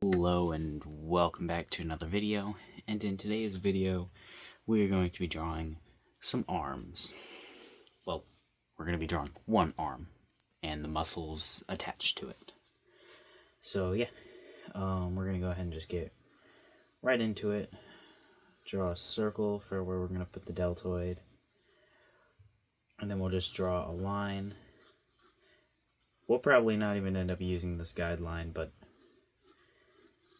Hello and welcome back to another video, and in today's video we are going to be drawing some arms. Well, we're going to be drawing one arm and the muscles attached to it. So yeah, we're going to go ahead and just get right into it. Draw a circle for where we're going to put the deltoid, and then we'll just draw a line. We'll probably not even end up using this guideline, but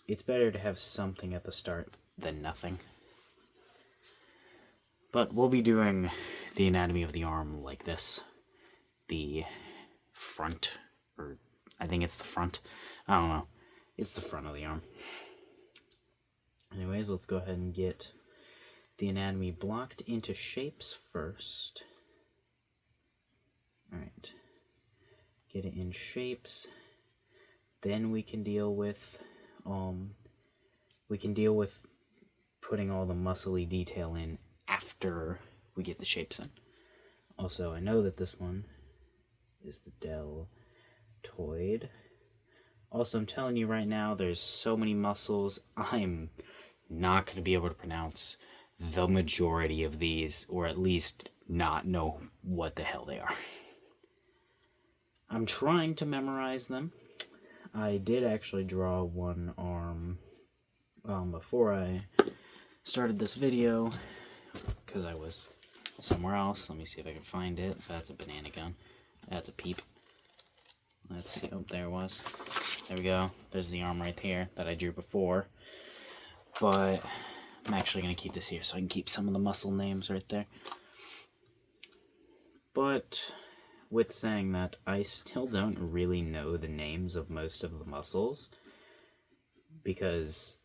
it's better to have something at the start than nothing. But we'll be doing the anatomy of the arm like this. The front, or I think it's the front. I don't know. It's the front of the arm. Anyways, let's go ahead and get the anatomy blocked into shapes first. Alright. Get it in shapes. Then we can deal with putting all the muscly detail in after we get the shapes in. Also, I know that this one is the deltoid. Also, I'm telling you right now, there's so many muscles, I'm not going to be able to pronounce the majority of these, or at least not know what the hell they are. I'm trying to memorize them. I did actually draw one arm before I started this video, because I was somewhere else. Let me see if I can find it. That's a banana gun. That's a peep. Let's see. Oh, there it was. There we go. There's the arm right here that I drew before. But I'm actually going to keep this here so I can keep some of the muscle names right there. But with saying that, I still don't really know the names of most of the muscles because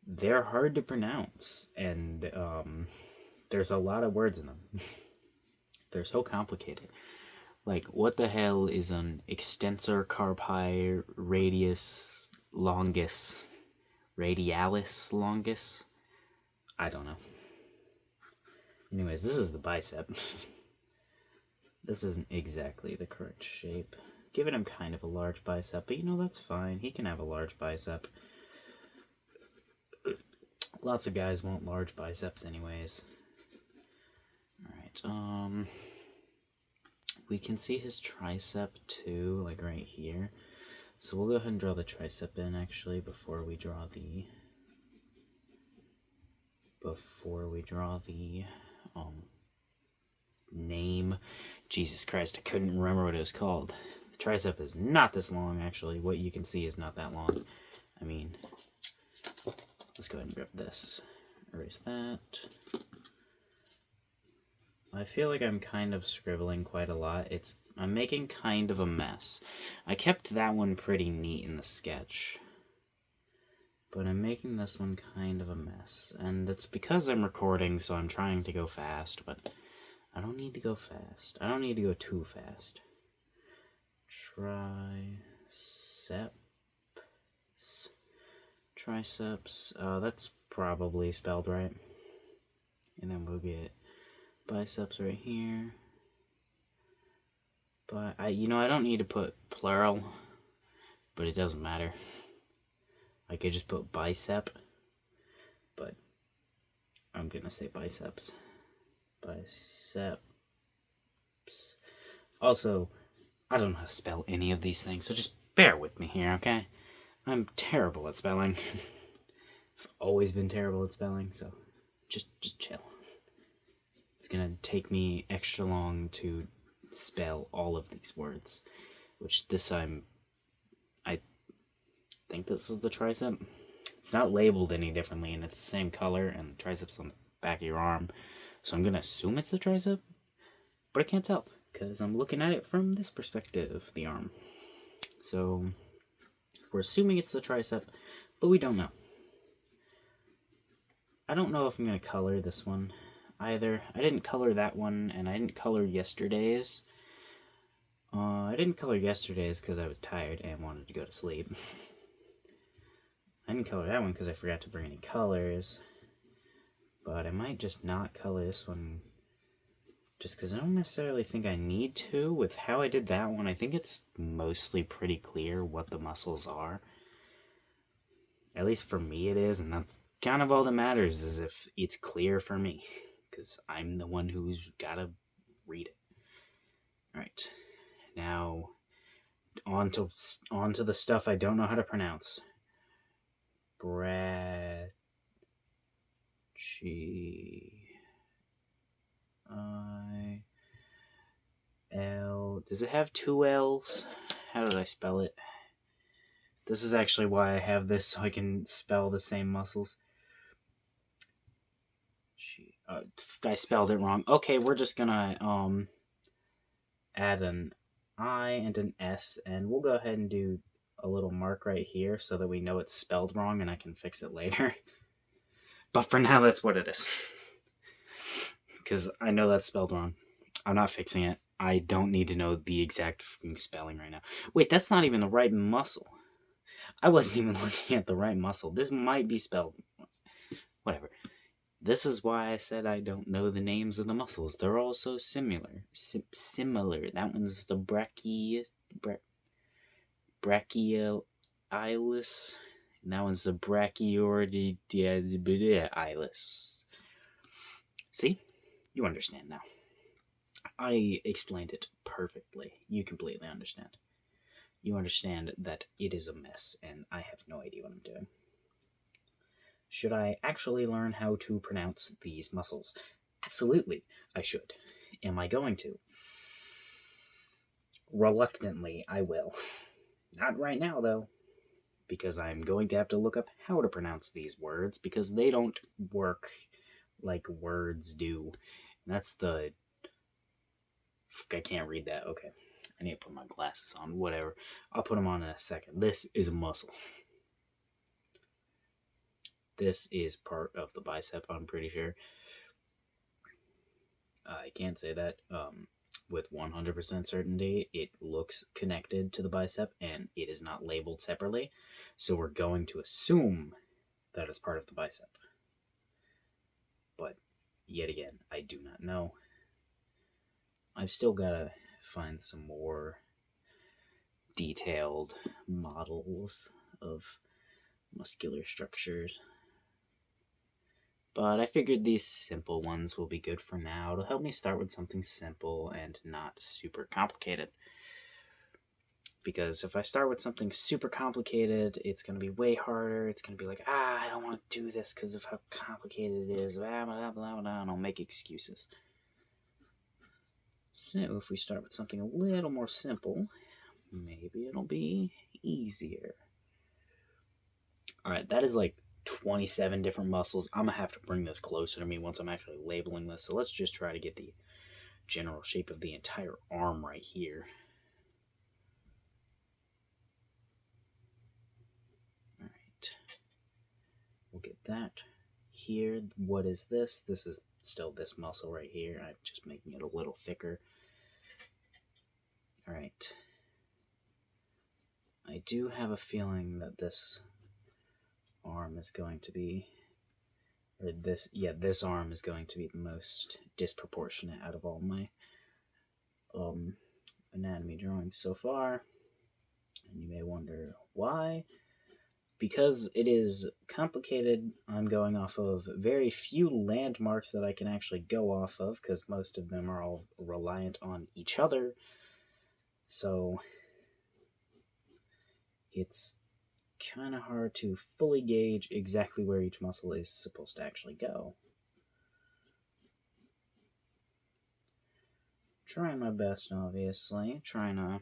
they're hard to pronounce, and there's a lot of words in them. They're so complicated. Like, what the hell is an extensor carpi radius longus? Radialis longus? I don't know. Anyways, this is the bicep. This isn't exactly the correct shape. Giving him kind of a large bicep, but you know, that's fine. He can have a large bicep. Lots of guys want large biceps anyways. Alright, we can see his tricep too, like right here. So we'll go ahead and draw the tricep in actually before we draw the name. Jesus Christ, I couldn't remember what it was called. The tricep is not this long, actually. What you can see is not that long. I mean, let's go ahead and grab this. Erase that. I feel like I'm kind of scribbling quite a lot. I'm making kind of a mess. I kept that one pretty neat in the sketch, but I'm making this one kind of a mess. And it's because I'm recording, so I'm trying to go fast, but I don't need to go fast. I don't need to go too fast. Triceps. That's probably spelled right. And then we'll get biceps right here. But I don't need to put plural, but it doesn't matter. I could just put bicep, but I'm gonna say biceps. Biceps. Also, I don't know how to spell any of these things, so just bear with me here, okay? I'm terrible at spelling. I've always been terrible at spelling, so just chill. It's gonna take me extra long to spell all of these words, which this time, I think this is the tricep. It's not labeled any differently, and it's the same color, and the tricep's on the back of your arm, so I'm gonna assume it's the tricep, but I can't tell, because I'm looking at it from this perspective, the arm. So we're assuming it's the tricep, but we don't know. I don't know if I'm going to color this one either. I didn't color that one, and I didn't color yesterday's. I didn't color yesterday's because I was tired and wanted to go to sleep. I didn't color that one because I forgot to bring any colors. But I might just not color this one just because I don't necessarily think I need to. With how I did that one, I think it's mostly pretty clear what the muscles are. At least for me it is, and that's kind of all that matters, is if it's clear for me. Because I'm the one who's gotta read it. Alright. Now, on to the stuff I don't know how to pronounce. Brad... G-I-L... Does it have two L's? How did I spell it? This is actually why I have this, so I can spell the same muscles. I spelled it wrong. Okay, we're just gonna add an I and an S, and we'll go ahead and do a little mark right here so that we know it's spelled wrong and I can fix it later. But for now, that's what it is. Because I know that's spelled wrong. I'm not fixing it. I don't need to know the exact spelling right now. Wait, that's not even the right muscle. I wasn't even looking at the right muscle. This might be spelled... Whatever. This is why I said I don't know the names of the muscles. They're all so similar. Similar. That one's the brachialis. And that one's the brachiordialis. See? You understand now. I explained it perfectly. You completely understand. You understand that it is a mess, and I have no idea what I'm doing. Should I actually learn how to pronounce these muscles? Absolutely, I should. Am I going to? Reluctantly, I will. Not right now, though, because I'm going to have to look up how to pronounce these words, because they don't work like words do. And that's the... I can't read that. Okay. I need to put my glasses on. Whatever. I'll put them on in a second. This is a muscle. This is part of the bicep, I'm pretty sure. I can't say that with 100% certainty. It looks connected to the bicep, and it is not labeled separately. So we're going to assume that it's part of the bicep. But, yet again, I do not know. I've still got to find some more detailed models of muscular structures. But I figured these simple ones will be good for now to help me start with something simple and not super complicated. Because if I start with something super complicated, it's going to be way harder. It's going to be like, I don't want to do this because of how complicated it is. Blah, blah, blah, blah, and I'll make excuses. So if we start with something a little more simple, maybe it'll be easier. Alright, that is like 27 different muscles. I'm going to have to bring this closer to me once I'm actually labeling this. So let's just try to get the general shape of the entire arm right here. Alright. We'll get that here. What is this? This is still this muscle right here. I'm just making it a little thicker. Alright. I do have a feeling that this arm is going to be, or this arm is going to be the most disproportionate out of all my anatomy drawings so far. And you may wonder why. Because it is complicated, I'm going off of very few landmarks that I can actually go off of, because most of them are all reliant on each other. So it's kind of hard to fully gauge exactly where each muscle is supposed to actually go. Trying my best, obviously. Trying to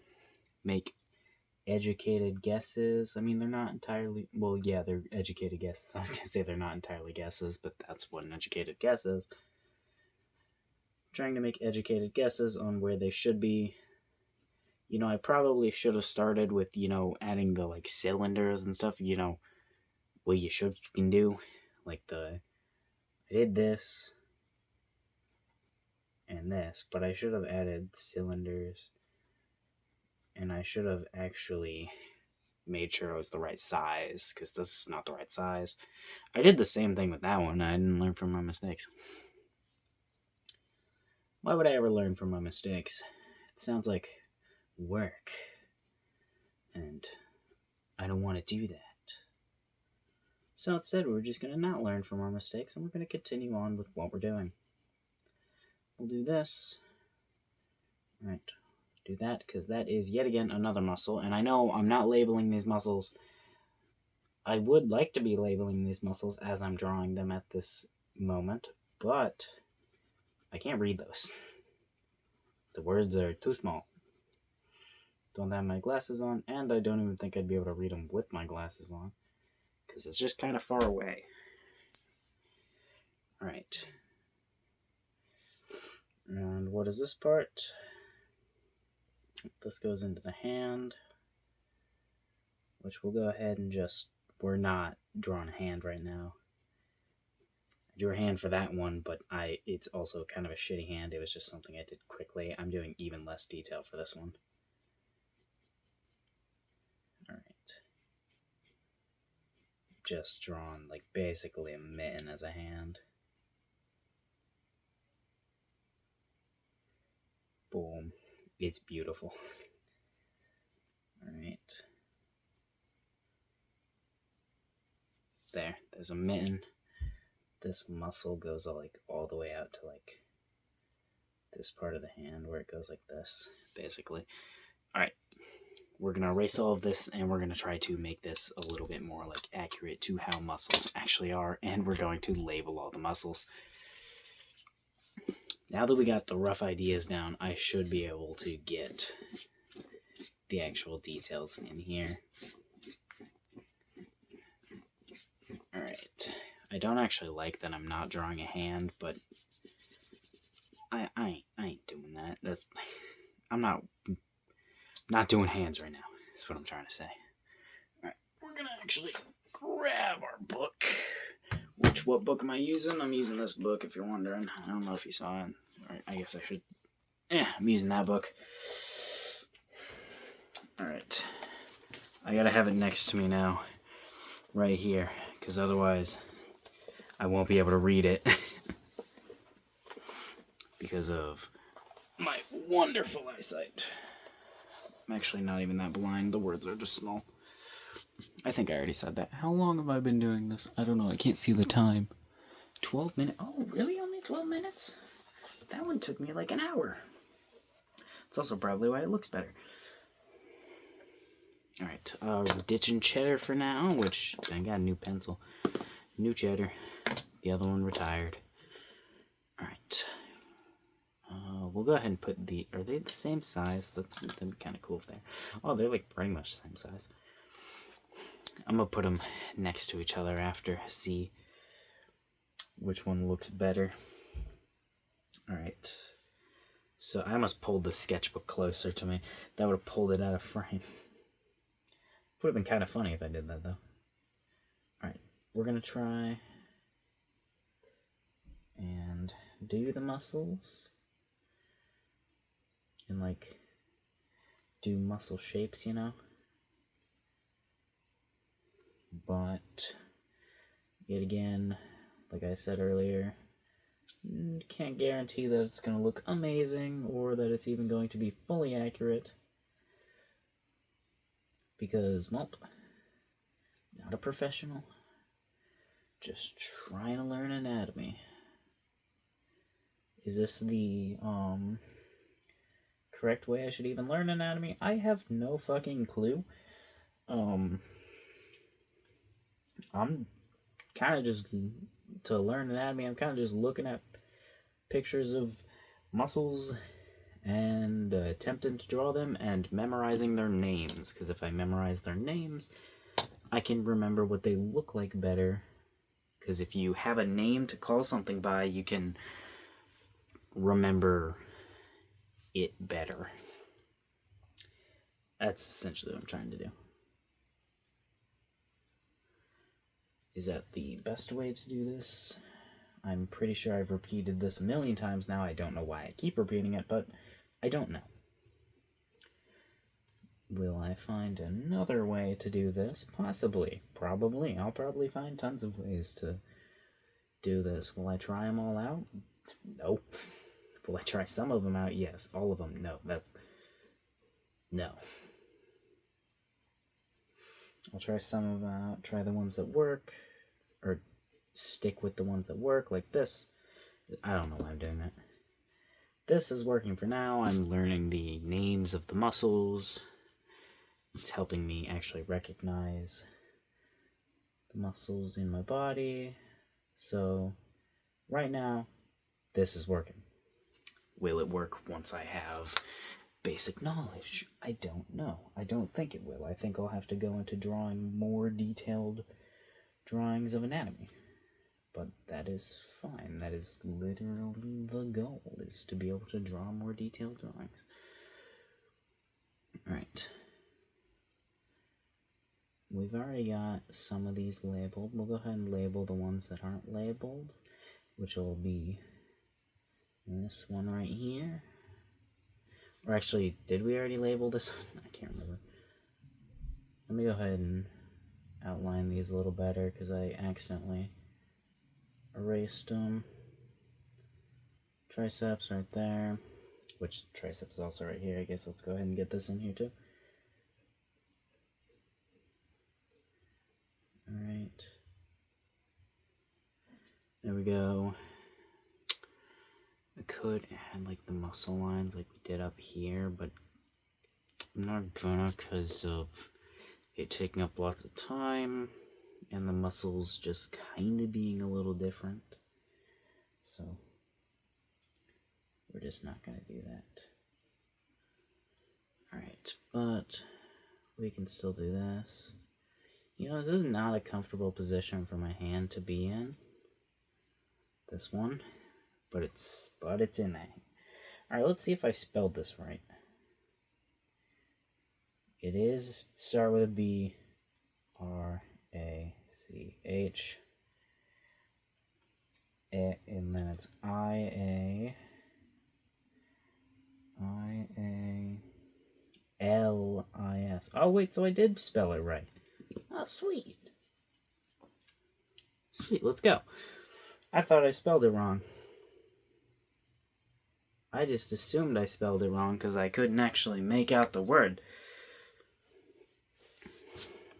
make educated guesses. I mean, they're not entirely... Well, yeah, they're educated guesses. I was going to say they're not entirely guesses, but that's what an educated guess is. Trying to make educated guesses on where they should be. You know, I probably should have started with, adding the, cylinders and stuff, what you should fucking do. I did this and this, but I should have added cylinders, and I should have actually made sure it was the right size, because this is not the right size. I did the same thing with that one. I didn't learn from my mistakes. Why would I ever learn from my mistakes? It sounds like work, and I don't want to do that. So instead, we're just going to not learn from our mistakes, and we're going to continue on with what we're doing. We'll do this. All right, do that, because that is yet again another muscle, and I know I'm not labeling these muscles. I would like to be labeling these muscles as I'm drawing them at this moment, but I can't read those. The words are too small. Don't have my glasses on, and I don't even think I'd be able to read them with my glasses on, because it's just kind of far away. Alright. And what is this part? This goes into the hand, which we'll go ahead and just... We're not drawing a hand right now. I drew a hand for that one, but it's also kind of a shitty hand. It was just something I did quickly. I'm doing even less detail for this one. Alright. Just drawn, like, basically a mitten as a hand. Boom. It's beautiful. Alright. There's a mitten. This muscle goes all the way out to like this part of the hand where it goes like this, basically. Alright. We're going to erase all of this, and we're going to try to make this a little bit more like accurate to how muscles actually are, and we're going to label all the muscles. Now that we got the rough ideas down, I should be able to get the actual details in here. Alright. I don't actually like that I'm not drawing a hand, but I ain't doing that. I'm not doing hands right now. That's what I'm trying to say. Alright, we're gonna actually grab our book. What book am I using? I'm using this book, if you're wondering. I don't know if you saw it. Alright, I guess I should. Yeah, I'm using that book. Alright. I gotta have it next to me now. Right here. Because otherwise, I won't be able to read it. Because of my wonderful eyesight. I'm actually not even that blind. The words are just small. I think I already said that. How long have I been doing this? I don't know. I can't see the time. 12 minutes? Oh, really? Only 12 minutes? That one took me like an hour. It's also probably why it looks better. Alright, we're ditching cheddar for now, which I got a new pencil. New cheddar. The other one retired. Alright. We'll go ahead and put are they the same size? That'd be kind of cool if they're... Oh, they're like pretty much the same size. I'm going to put them next to each other after, see which one looks better. Alright. So I almost pulled the sketchbook closer to me. That would have pulled it out of frame. Would have been kind of funny if I did that, though. Alright, we're going to try and do the muscles. And, like, do muscle shapes, you know? But, yet again, like I said earlier, can't guarantee that it's going to look amazing or that it's even going to be fully accurate. Because, well, not a professional. Just trying to learn anatomy. Is this the, correct way I should even learn anatomy? I have no fucking clue. I'm kind of just, to learn anatomy, I'm kind of just looking at pictures of muscles and attempting to draw them and memorizing their names. Because if I memorize their names, I can remember what they look like better. Because if you have a name to call something by, you can remember it better. That's essentially what I'm trying to do. Is that the best way to do this? I'm pretty sure I've repeated this a million times now. I don't know why I keep repeating it, but I don't know. Will I find another way to do this? Possibly. Probably. I'll probably find tons of ways to do this. Will I try them all out? No. Will I try some of them out? Yes. All of them? No. No. I'll try some of them out. Try the ones that work. or stick with the ones that work, like this. I don't know why I'm doing that. This is working for now. I'm learning the names of the muscles. It's helping me actually recognize the muscles in my body. So right now, this is working. Will it work once I have basic knowledge? I don't know. I don't think it will. I think I'll have to go into drawing more detailed drawings of anatomy. But that is fine. That is literally the goal, is to be able to draw more detailed drawings. Alright. We've already got some of these labeled. We'll go ahead and label the ones that aren't labeled, which will be this one right here. Or actually, did we already label this one? I can't remember. Let me go ahead and outline these a little better because I accidentally erased them. Triceps right there, which tricep is also right here. I guess let's go ahead and get this in here too. Alright. There we go. I could add like the muscle lines like we did up here, but I'm not gonna because of it taking up lots of time and the muscles just kind of being a little different. So we're just not gonna do that. Alright, but we can still do this. You know, this is not a comfortable position for my hand to be in. This one. But it's in there. Alright, let's see if I spelled this right. It is start with a B. R-A-C-H. And then it's I-A-L-I-S. Oh wait, so I did spell it right. Oh, sweet. Sweet, let's go. I thought I spelled it wrong. I just assumed I spelled it wrong because I couldn't actually make out the word.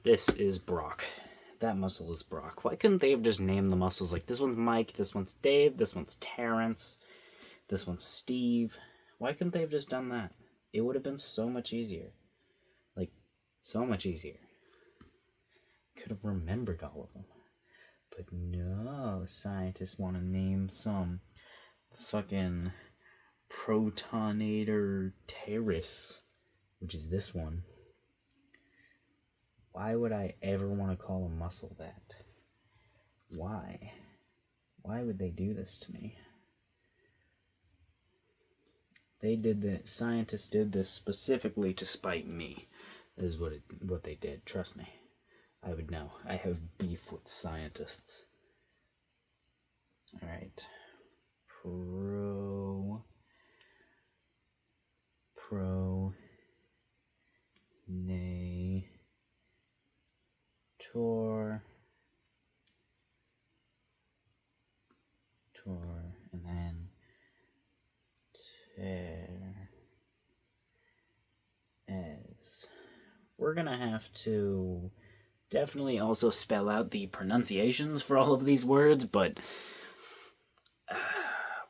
This is Brock. That muscle is Brock. Why couldn't they have just named the muscles like this one's Mike, this one's Dave, this one's Terrence, this one's Steve? Why couldn't they have just done that? It would have been so much easier. Like, so much easier. Could have remembered all of them. But no, scientists want to name some fucking protonator teres, which is this one. Why would I ever want to call a muscle that? Why? Why would they do this to me? They did this. Scientists did this specifically to spite me. That is what they did. Trust me. I would know. I have beef with scientists. Alright. And then we're gonna have to definitely also spell out the pronunciations for all of these words, but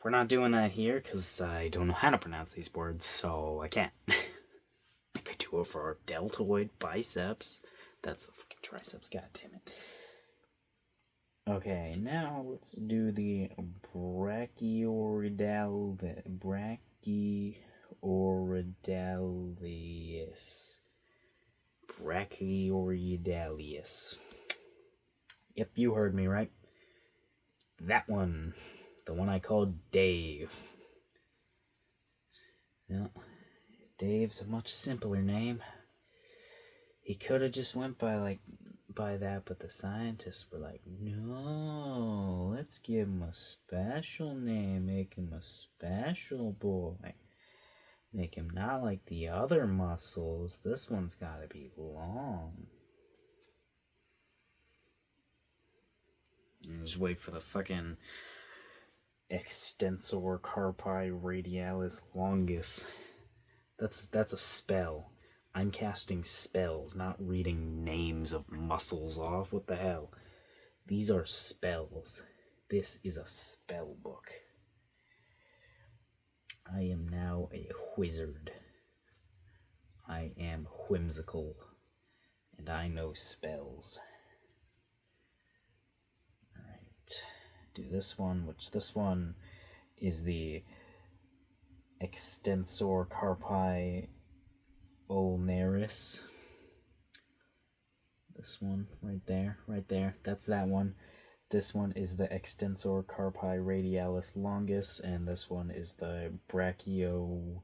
we're not doing that here because I don't know how to pronounce these words, so I can't. I could do it for our deltoid biceps. That's the fucking triceps, god damn it. Okay, now let's do the Brachioidalis. Yep, you heard me right. That one. The one I called Dave. Yeah, Dave's a much simpler name. He could have just went by that, but the scientists were like, no, let's give him a special name, make him a special boy. Make him not like the other muscles. This one's gotta be long. And just wait for the fucking extensor carpi radialis longus. That's a spell. I'm casting spells, not reading names of muscles off. What the hell? These are spells. This is a spell book. I am now a wizard. I am whimsical. And I know spells. Alright. Do this one, which this one is the Extensor Carpi Ulnaris. This one right there, that's that one. This one is the Extensor Carpi Radialis Longus, and this one is the Brachioridalis.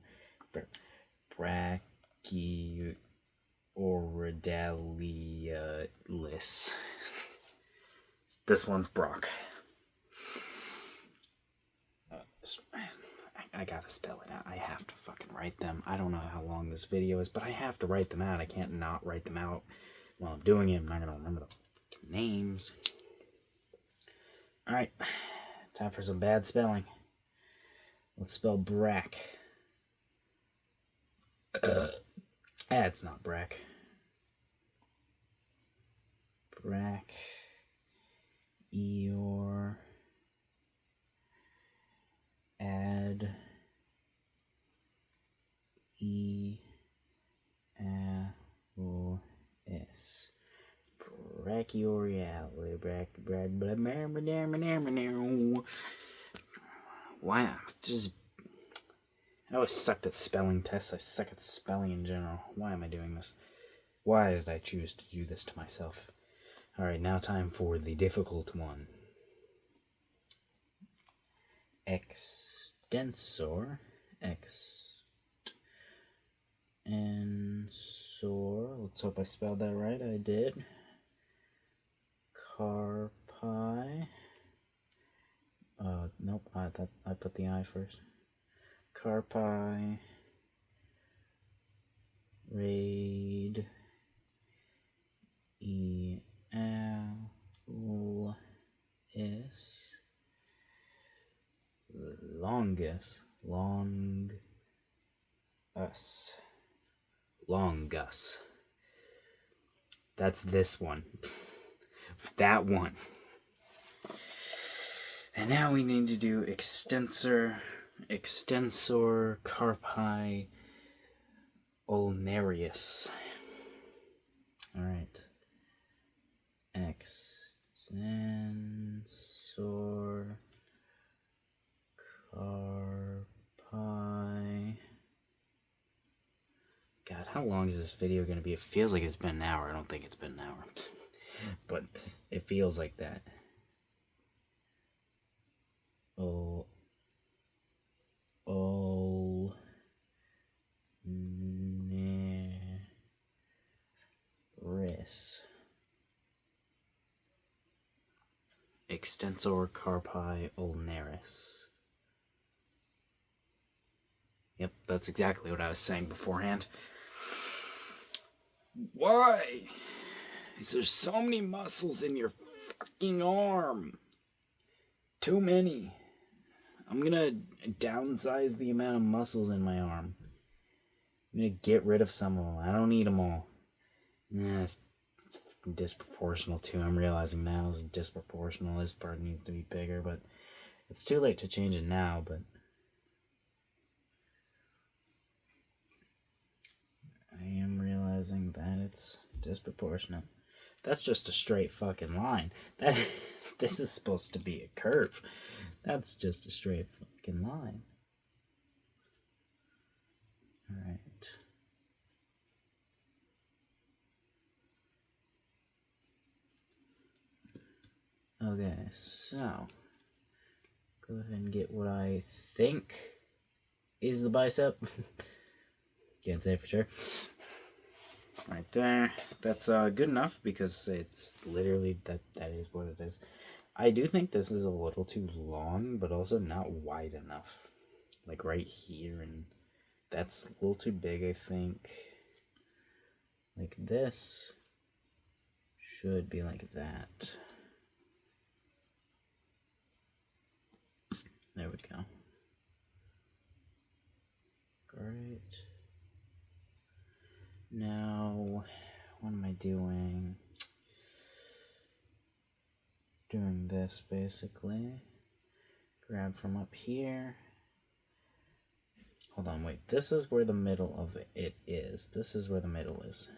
This one's Brock. I gotta spell it out. I have to fucking write them. I don't know how long this video is, but I have to write them out. I can't not write them out while I'm doing it. I'm not gonna remember the names. Alright, time for some bad spelling. Let's spell Brack. It's not Brack. Brack. Eor. Add. E. S. Brachiorial. Why? I always sucked at spelling tests. I suck at spelling in general. Why am I doing this? Why did I choose to do this to myself? Alright, now time for the difficult one. Extensor. Let's hope I spelled that right. I did. Carpi. Nope. I put the I first. Carpi. Raid. Longus. That's this one. That one. And now we need to do Extensor Carpi Ulnarius. Alright. Extensor Carpi. God, how long is this video going to be? It feels like it's been an hour. I don't think it's been an hour. But it feels like that. Ulnaris. Extensor Carpi Ulnaris. Yep, that's exactly what I was saying beforehand. Why is there so many muscles in your fucking arm? Too many. I'm gonna downsize the amount of muscles in my arm. I'm gonna get rid of some of them. I don't need them all. Yeah, it's disproportional too. I'm realizing now it's disproportional. This part needs to be bigger, but it's too late to change it now, but I am realizing that it's disproportionate. That's just a straight fucking line. This is supposed to be a curve. That's just a straight fucking line. Alright. Okay, so go ahead and get what I think is the bicep. Can't say for sure. Right there. That's good enough because it's literally that is what it is. I do think this is a little too long, but also not wide enough. Like right here, and that's a little too big, I think. Like this should be like that. There we go. Great. Now, what am I doing? doing this basically. Grab from up here. Hold on, wait. This is where the middle of it is. This is where the middle is.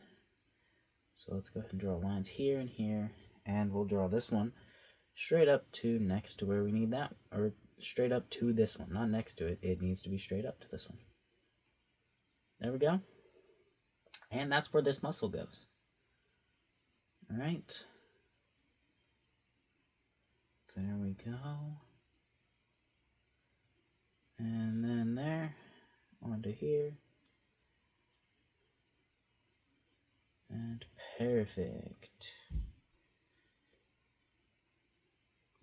So let's go ahead and draw lines here and here. And we'll draw this one straight up to next to where we need that. Or straight up to this one. Not next to it. It needs to be straight up to this one. There we go. And that's where this muscle goes. Alright. There we go. And then there. Onto here. And perfect.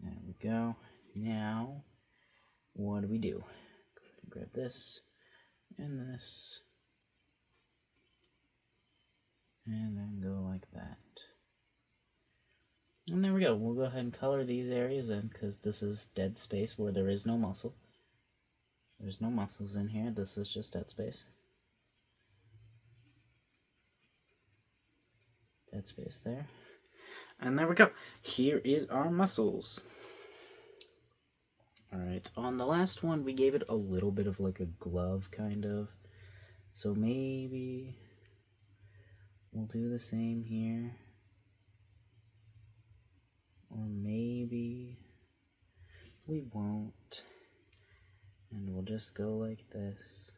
There we go. Now, what do we do? Go ahead and grab this and this. And then go like that. And there we go. We'll go ahead and color these areas in because this is dead space where there is no muscle. There's no muscles in here. This is just dead space. Dead space there. And there we go. Here is our muscles. Alright, on the last one, we gave it a little bit of like a glove, kind of. So maybe we'll do the same here. Or maybe we won't. And we'll just go like this.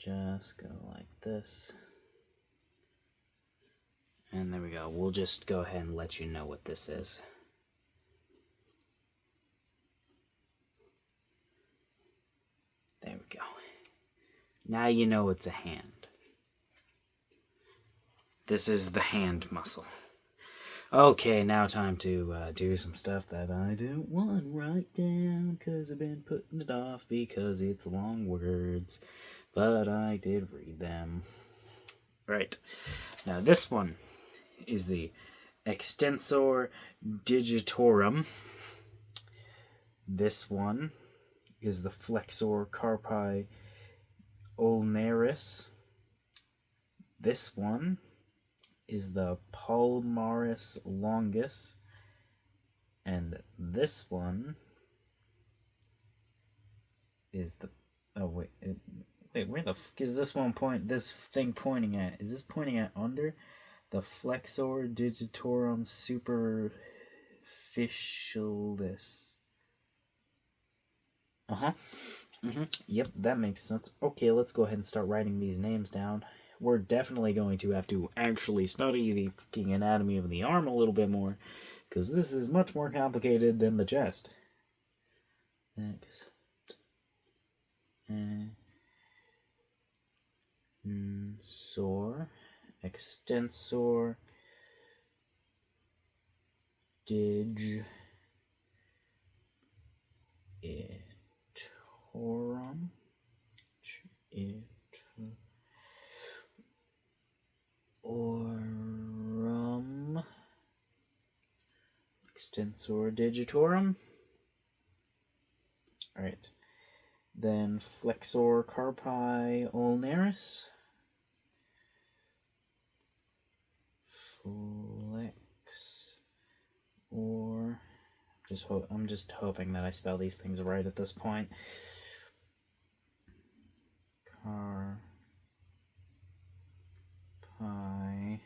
Just go like this. And there we go. We'll just go ahead and let you know what this is. There we go. Now you know it's a hand. This is the hand muscle. Okay, now time to do some stuff that I don't want to write down because I've been putting it off because it's long words. But I did read them. Right. Now this one is the extensor digitorum. This one is the flexor carpi ulnaris. This one is the palmaris longus. And this one is the... Oh, wait. Wait, where the f is this one this thing pointing at? Is this pointing at under? The flexor digitorum superficialis. Yep, that makes sense. Okay, let's go ahead and start writing these names down. We're definitely going to have to actually study the fucking anatomy of the arm a little bit more, because this is much more complicated than the chest. Extensor digitorum. Extensor digitorum. Alright. Then flexor carpi ulnaris. I'm just hoping that I spell these things right at this point. Carpi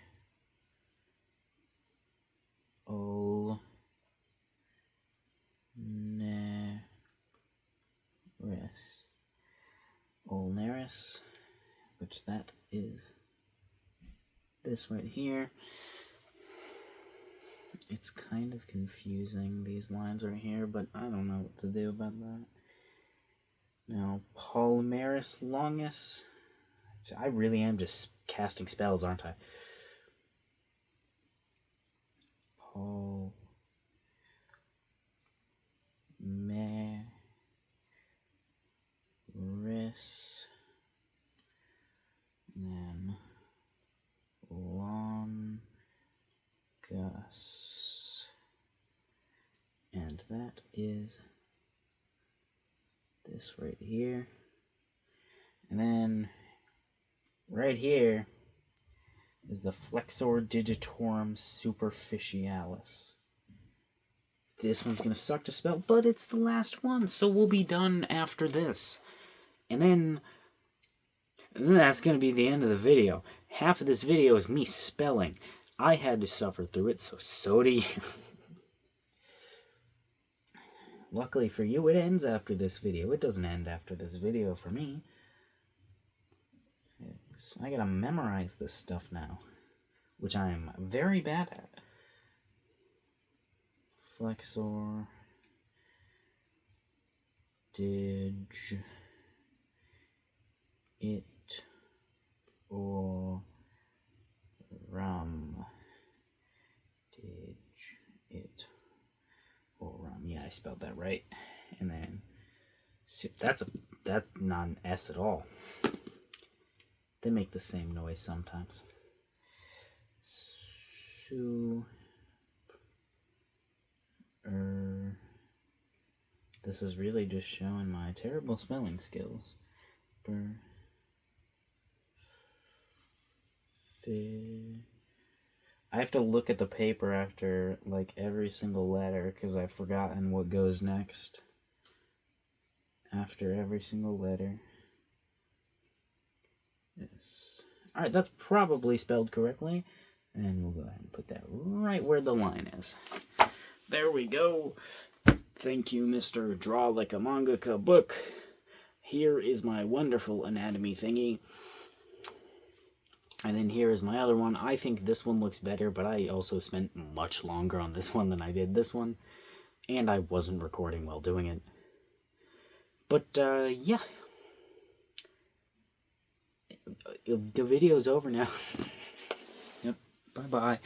ulnaris, which that is this right here. It's kind of confusing, these lines right here, but I don't know what to do about that. Now, palmaris longus. I really am just casting spells, aren't I? Palmaris. Then longus. And that is this right here. And then right here is the Flexor Digitorum Superficialis. This one's going to suck to spell, but it's the last one, so we'll be done after this. And then that's going to be the end of the video. Half of this video is me spelling. I had to suffer through it, so do you. Luckily for you, it ends after this video. It doesn't end after this video for me. I gotta memorize this stuff now, which I am very bad at. Flexor Dig It or Rum. Dig It or Rum. Yeah, I spelled that right. And then that's not an S at all. They make the same noise sometimes. This is really just showing my terrible spelling skills. I have to look at the paper after like every single letter because I've forgotten what goes next. After every single letter. Yes. Alright, that's probably spelled correctly. And we'll go ahead and put that right where the line is. There we go. Thank you, Mr. Draw Like a Mangaka book. Here is my wonderful anatomy thingy. And then here is my other one. I think this one looks better, but I also spent much longer on this one than I did this one. And I wasn't recording while doing it. But, yeah. The video's over now. Yep. Bye-bye.